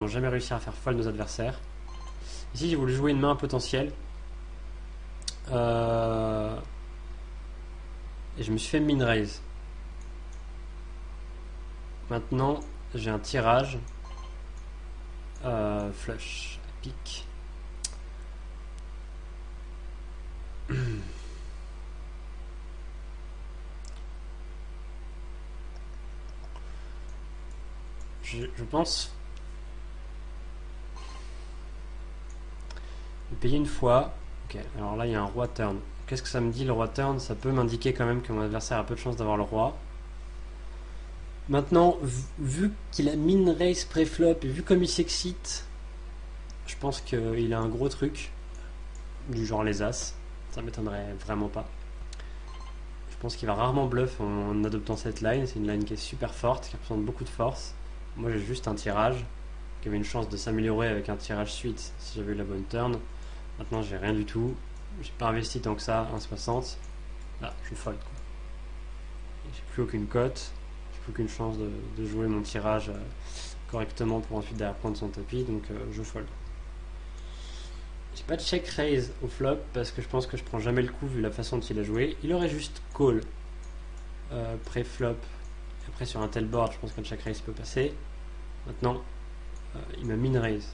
n'ont jamais réussi à faire fold nos adversaires. Ici, j'ai voulu jouer une main potentielle. Et je me suis fait min raise. Maintenant, j'ai un tirage. Flush, pique. Je pense payer une fois. Ok, alors là il y a un roi turn. Qu'est-ce que ça me dit le roi turn? Ça peut m'indiquer quand même que mon adversaire a peu de chance d'avoir le roi. Maintenant, vu qu'il a min raise pré-flop et vu comme il s'excite, je pense qu'il a un gros truc du genre les as. Ça m'étonnerait vraiment pas. Je pense qu'il va rarement bluff en adoptant cette line. C'est une line qui est super forte, qui représente beaucoup de force. Moi j'ai juste un tirage qui avait une chance de s'améliorer avec un tirage suite si j'avais eu la bonne turn. Maintenant j'ai rien du tout. J'ai pas investi tant que ça, 1,60. Là, je fold quoi. J'ai plus aucune cote. J'ai plus aucune chance de jouer mon tirage correctement pour ensuite derrière prendre son tapis, donc je fold. J'ai pas de check raise au flop parce que je pense que je prends jamais le coup vu la façon dont il a joué. Il aurait juste call pré-flop. Après sur un tel board, je pense qu'un check raise peut passer. Maintenant, il m'a min raise.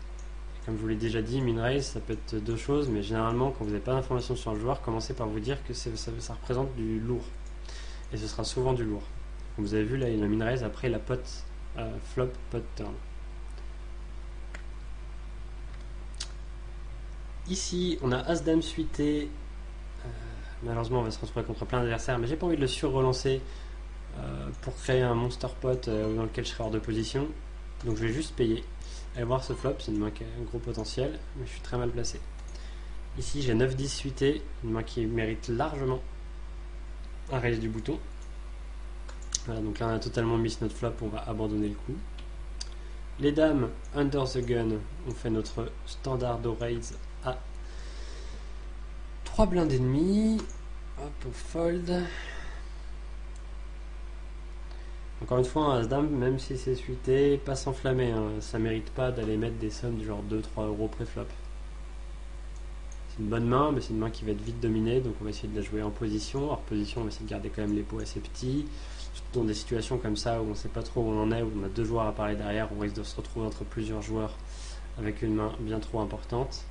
Et comme je vous l'ai déjà dit, min raise ça peut être deux choses, mais généralement quand vous n'avez pas d'informations sur le joueur, commencez par vous dire que ça représente du lourd. Et ce sera souvent du lourd. Comme vous avez vu là, il a min raise après la pot flop, pot turn. Ici, on a As-Dame suité. Malheureusement, on va se retrouver contre plein d'adversaires, mais j'ai pas envie de le sur-relancer pour créer un monster pot dans lequel je serai hors de position. Donc je vais juste payer. Allez voir ce flop, c'est une main qui a un gros potentiel, mais je suis très mal placé. Ici, j'ai 9-10 suité, une main qui mérite largement un raise du bouton. Voilà, donc là on a totalement miss notre flop, on va abandonner le coup. Les dames, under the gun, on fait notre standard de raise à 3 blindes et demi. Hop, on fold. Encore une fois, un As-Dame, même si c'est suité, pas s'enflammer. Hein. Ça mérite pas d'aller mettre des sommes du genre 2-3 euros pré-flop. C'est une bonne main, mais c'est une main qui va être vite dominée, donc on va essayer de la jouer en position. Hors position, on va essayer de garder quand même les pots assez petits. Surtout dans des situations comme ça où on ne sait pas trop où on en est, où on a deux joueurs à parler derrière, on risque de se retrouver entre plusieurs joueurs avec une main bien trop importante.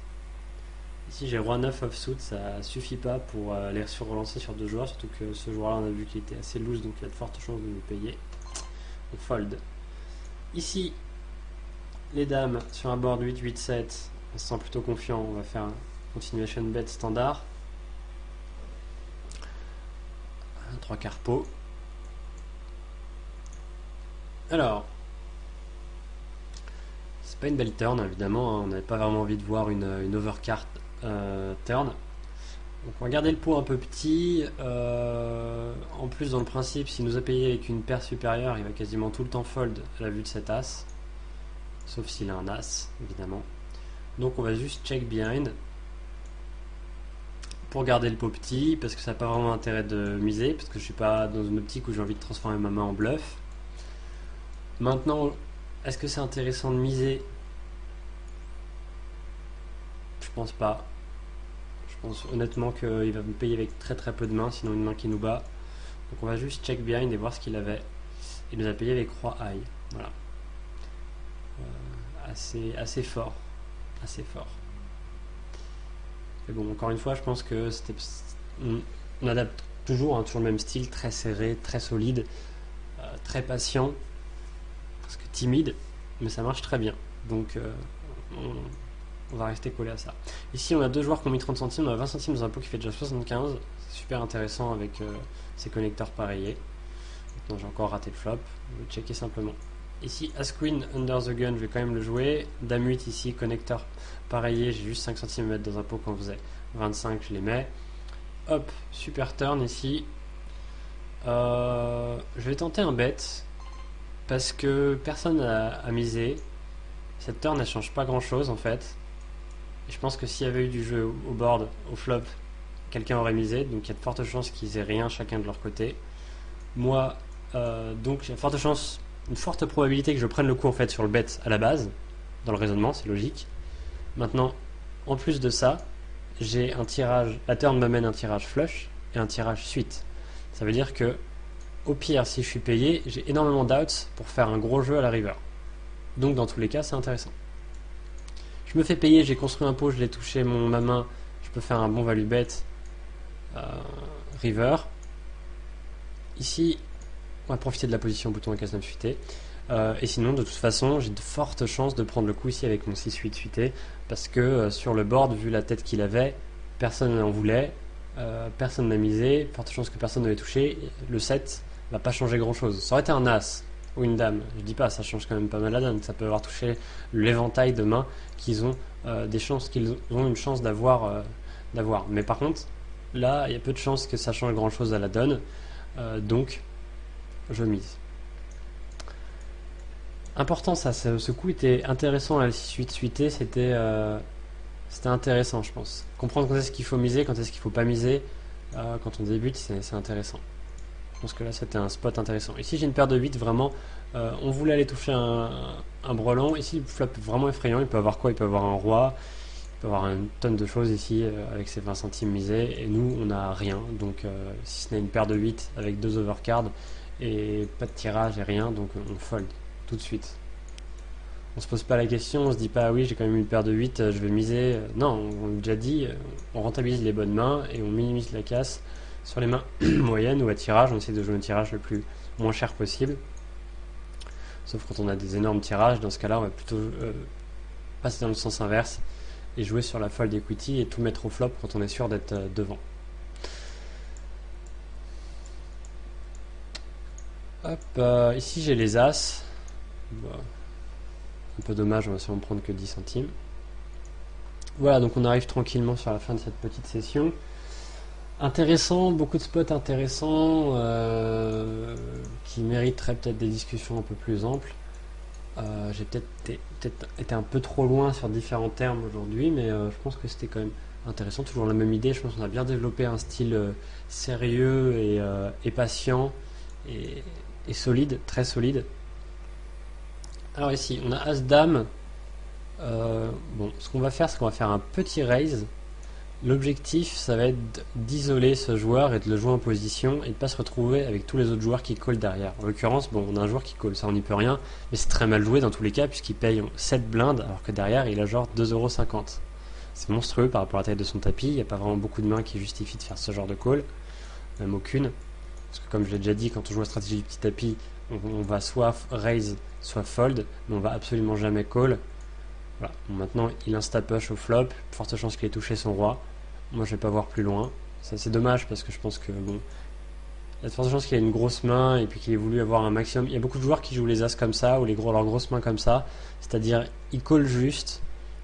Ici j'ai roi 9 offsuit, ça suffit pas pour les relancer sur deux joueurs, surtout que ce joueur là on a vu qu'il était assez loose, donc il y a de fortes chances de nous payer. On fold. Ici les dames sur un board 8-8-7, on se sent plutôt confiant, on va faire un continuation bet standard. 3 quarts pot. Alors, c'est pas une belle turn évidemment, hein. On n'avait pas vraiment envie de voir une overcard turn. Donc on va garder le pot un peu petit. En plus dans le principe, s'il nous a payé avec une paire supérieure, il va quasiment tout le temps fold à la vue de cet as. Sauf s'il a un as, évidemment. Donc on va juste check behind pour garder le pot petit, parce que ça n'a pas vraiment intérêt de miser, parce que je suis pas dans une optique où j'ai envie de transformer ma main en bluff. Maintenant, est-ce que c'est intéressant de miser? Je pense pas. Je pense honnêtement qu'il va me payer avec très très peu de mains, sinon une main qui nous bat. Donc on va juste check behind et voir ce qu'il avait. Il nous a payé avec roi high. Voilà. Assez fort. Assez fort. Mais bon, encore une fois, je pense que on adapte toujours, hein, toujours le même style, très serré, très solide, très patient, presque timide, mais ça marche très bien. Donc on va rester collé à ça. Ici, on a deux joueurs qui ont mis 30 centimes, on a 20 centimes dans un pot qui fait déjà 75. C'est super intéressant avec ces connecteurs pareillés. Maintenant, j'ai encore raté le flop. Je vais checker simplement. Ici, As-Queen under the gun, je vais quand même le jouer. Dame 8 ici, connecteur pareillé. J'ai juste 5 centimes à mettre dans un pot quand on faisait 25, je les mets. Hop, super turn ici. Je vais tenter un bet parce que personne n'a misé. Cette turn, elle change pas grand chose en fait. Et je pense que s'il y avait eu du jeu au board, au flop, quelqu'un aurait misé. Donc il y a de fortes chances qu'ils aient rien chacun de leur côté. Moi, donc il y a une forte probabilité que je prenne le coup en fait sur le bet à la base. dans le raisonnement, c'est logique. Maintenant, en plus de ça, j'ai un tirage, la turn m'amène un tirage flush et un tirage suite. Ça veut dire que, au pire, si je suis payé, j'ai énormément d'outs pour faire un gros jeu à la river. Donc dans tous les cas, c'est intéressant. Je me fais payer, j'ai construit un pot, je l'ai touché, ma main, je peux faire un bon value bet river. Ici, on va profiter de la position bouton à case 9 suité. Et sinon, de toute façon, j'ai de fortes chances de prendre le coup ici avec mon 6-8 suité, parce que sur le board, vu la tête qu'il avait, personne n'en voulait, personne n'a misé, forte chance que personne ne l'ait touché. Le 7 va pas changer grand chose. Ça aurait été un as ou une dame, je dis pas, ça change quand même pas mal la donne. Ça peut avoir touché l'éventail de mains qu'ils ont des chances, qu'ils ont une chance d'avoir. Mais par contre, là, il y a peu de chances que ça change grand chose à la donne, donc je mise. Important ça, ce coup était intéressant, la 6-8 suité, c'était intéressant je pense. Comprendre quand est-ce qu'il faut miser, quand est-ce qu'il faut pas miser, quand on débute, c'est intéressant. Je pense que là c'était un spot intéressant. Ici j'ai une paire de 8, vraiment, on voulait aller toucher un brelan. Ici le flop est vraiment effrayant, il peut avoir quoi? Il peut avoir un roi, il peut avoir une tonne de choses ici avec ses 20 centimes misés, et nous on n'a rien, donc si ce n'est une paire de 8 avec 2 overcards et pas de tirage et rien, donc on fold tout de suite. On se pose pas la question, on se dit pas ah oui j'ai quand même une paire de 8, je vais miser. Non, on l'a déjà dit, on rentabilise les bonnes mains et on minimise la casse sur les mains moyennes ou à tirage. On essaie de jouer un tirage le moins cher possible. Sauf quand on a des énormes tirages, dans ce cas là on va plutôt passer dans le sens inverse et jouer sur la fold equity et tout mettre au flop quand on est sûr d'être devant. Hop, ici j'ai les as. Bah, un peu dommage, on va sûrement prendre que 10 centimes. Voilà, donc on arrive tranquillement sur la fin de cette petite session. Intéressant, beaucoup de spots intéressants qui mériteraient peut-être des discussions un peu plus amples. J'ai peut-être été un peu trop loin sur différents termes aujourd'hui, mais je pense que c'était quand même intéressant. Toujours la même idée, je pense qu'on a bien développé un style sérieux et patient et solide, très solide. Alors ici, on a As-Dame. Bon, ce qu'on va faire, c'est qu'on va faire un petit raise. L'objectif, ça va être d'isoler ce joueur et de le jouer en position et de ne pas se retrouver avec tous les autres joueurs qui callent derrière. En l'occurrence, bon, on a un joueur qui call, ça on n'y peut rien, mais c'est très mal joué dans tous les cas puisqu'il paye 7 blindes alors que derrière il a genre 2,50€. C'est monstrueux par rapport à la taille de son tapis, il n'y a pas vraiment beaucoup de mains qui justifient de faire ce genre de call, même aucune. Parce que comme je l'ai déjà dit, quand on joue la stratégie du petit tapis, on va soit raise, soit fold, mais on va absolument jamais call. Voilà. Bon, maintenant il insta-push au flop, forte chance qu'il ait touché son roi. Moi je vais pas voir plus loin. Ça c'est dommage parce que je pense que bon, il y a de fortes chances qu'il ait une grosse main et puis qu'il ait voulu avoir un maximum. Il y a beaucoup de joueurs qui jouent les as comme ça ou leurs grosses mains comme ça, c'est-à-dire ils call juste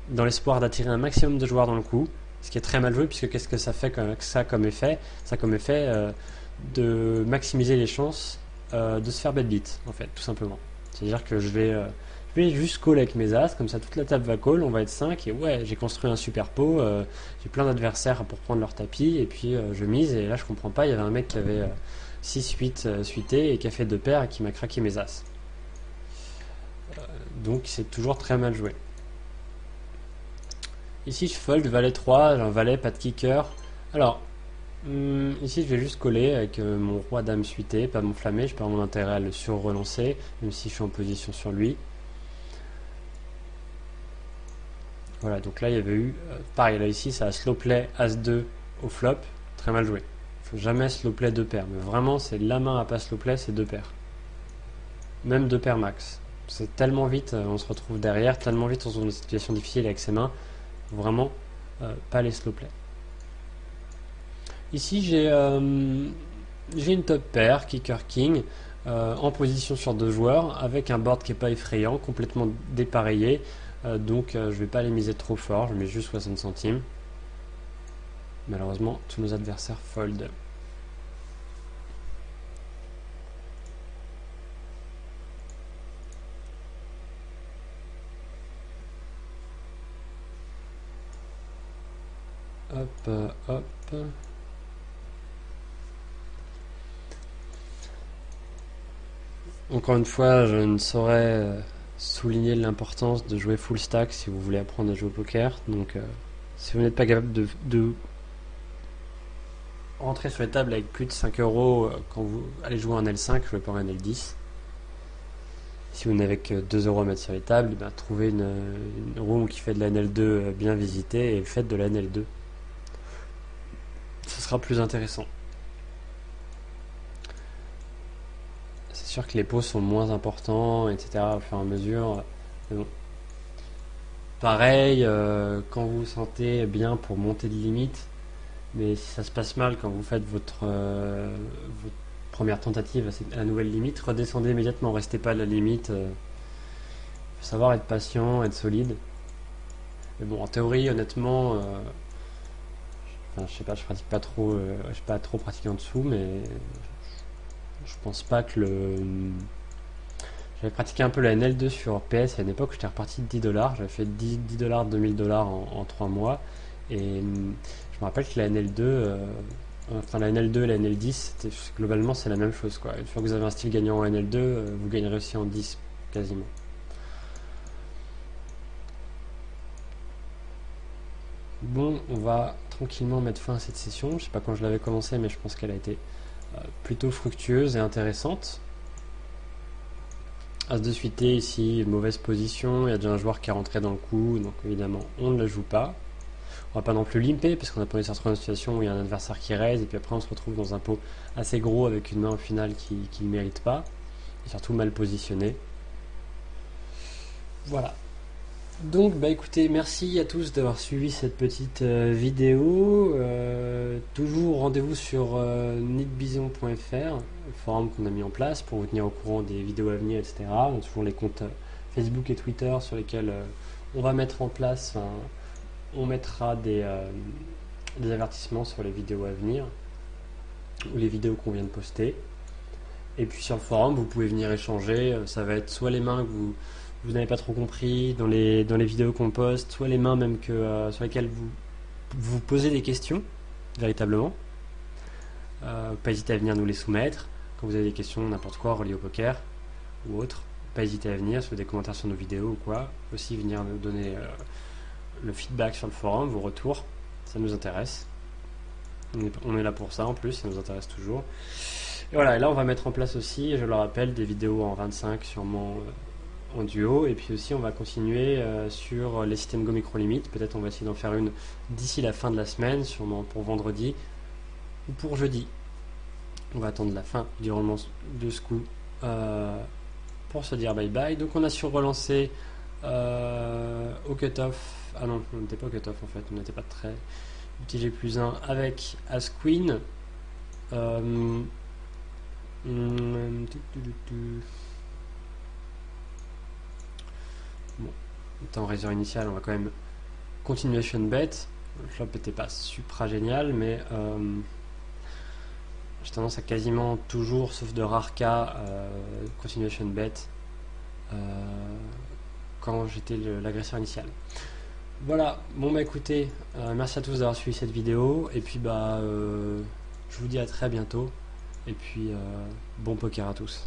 dans l'espoir d'attirer un maximum de joueurs dans le coup, ce qui est très mal joué puisque qu'est-ce que ça fait comme effet? Ça comme effet de maximiser les chances de se faire bet beat en fait, tout simplement. C'est-à-dire que je vais juste call avec mes as, comme ça toute la table va call, on va être 5 et ouais, j'ai construit un super pot, j'ai plein d'adversaires pour prendre leur tapis et puis je mise et là je comprends pas, il y avait un mec qui avait 6-8 suité et qui a fait 2 paires et qui m'a craqué mes as. Donc c'est toujours très mal joué. Ici je fold valet 3, j'ai un valet, pas de kicker. Alors, ici je vais juste coller avec mon roi dame suité, pas m'enflammer, je perds mon intérêt à le sur-relancer, même si je suis en position sur lui. Voilà, donc là il y avait eu, pareil, là ici ça a slow play As-2 au flop, très mal joué. Il faut jamais slow play 2 paires, mais vraiment c'est la main à pas slow play, c'est 2 paires. Même 2 paires max. C'est tellement vite, on se retrouve derrière, tellement vite on se trouve dans une situation difficile avec ses mains, vraiment pas les slow play. Ici j'ai une top pair, kicker king, en position sur 2 joueurs, avec un board qui n'est pas effrayant, complètement dépareillé. Donc je vais pas les miser trop fort, je mets juste 60 centimes. Malheureusement, tous nos adversaires fold. Hop, hop. Encore une fois, je ne saurais souligner l'importance de jouer full stack si vous voulez apprendre à jouer au poker. Donc si vous n'êtes pas capable de rentrer sur les tables avec plus de 5 euros quand vous allez jouer en L5, jouez pas en L10. Si vous n'avez que 2 euros à mettre sur les tables, ben, trouvez une room qui fait de la NL2 bien visitée et faites de la NL2. Ce sera plus intéressant. C'est sûr que les pots sont moins importants, etc. au fur et à mesure. Mais bon. Pareil, quand vous vous sentez bien pour monter de limite, mais si ça se passe mal quand vous faites votre première tentative à la nouvelle limite, redescendez immédiatement, restez pas à la limite. Faut savoir être patient, être solide. Mais bon, en théorie, honnêtement, enfin, je sais pas, je pratique pas trop, je suis pas trop pratiqué en dessous, mais je pense pas que j'avais pratiqué un peu la NL2 sur PS à une époque où j'étais reparti de 10$. J'avais fait 10$, 2000$ en 3 mois. Et je me rappelle que la NL2, enfin la NL2 et la NL10, globalement c'est la même chose, quoi. Une fois que vous avez un style gagnant en NL2, vous gagnerez aussi en 10 quasiment. Bon, on va tranquillement mettre fin à cette session. Je sais pas quand je l'avais commencé, mais je pense qu'elle a été plutôt fructueuse et intéressante. As de suité ici, mauvaise position, il y a déjà un joueur qui est rentré dans le coup, donc évidemment on ne le joue pas. On va pas non plus limper parce qu'on a pas envie de se retrouver dans une situation où il y a un adversaire qui raise et puis après on se retrouve dans un pot assez gros avec une main au final qui ne mérite pas et surtout mal positionné. Voilà. Donc bah écoutez, merci à tous d'avoir suivi cette petite vidéo. Toujours rendez-vous sur nitbison.fr, le forum qu'on a mis en place pour vous tenir au courant des vidéos à venir, etc. On a toujours les comptes Facebook et Twitter sur lesquels on va mettre en place, on mettra des avertissements sur les vidéos à venir ou les vidéos qu'on vient de poster. Et puis sur le forum, vous pouvez venir échanger. Ça va être soit les mains que vous n'avez pas trop compris dans les vidéos qu'on poste, soit les mains même sur lesquelles vous posez des questions, véritablement. Pas hésiter à venir nous les soumettre. Quand vous avez des questions, n'importe quoi, reliées au poker ou autre, pas hésiter à venir, sur des commentaires sur nos vidéos ou quoi. Aussi venir nous donner le feedback sur le forum, vos retours, ça nous intéresse. On est là pour ça en plus, ça nous intéresse toujours. Et voilà, et là on va mettre en place aussi, je le rappelle, des vidéos en 25 sûrement en duo, et puis aussi on va continuer sur les systèmes Go Micro Limit. Peut-être on va essayer d'en faire une d'ici la fin de la semaine, sûrement pour vendredi ou pour jeudi. On va attendre la fin du roulement de ce coup pour se dire bye bye. Donc on a sur-relancé au cut-off. Ah non, on n'était pas au cut-off en fait, on n'était pas très UTG plus 1 avec As Queen. Bon, en raison initiale, on va quand même continuation bet. Le flop n'était pas supra génial, mais j'ai tendance à quasiment toujours, sauf de rares cas, continuation bet quand j'étais l'agresseur initial. Voilà, bon bah écoutez, merci à tous d'avoir suivi cette vidéo, et puis bah je vous dis à très bientôt, et puis bon poker à tous.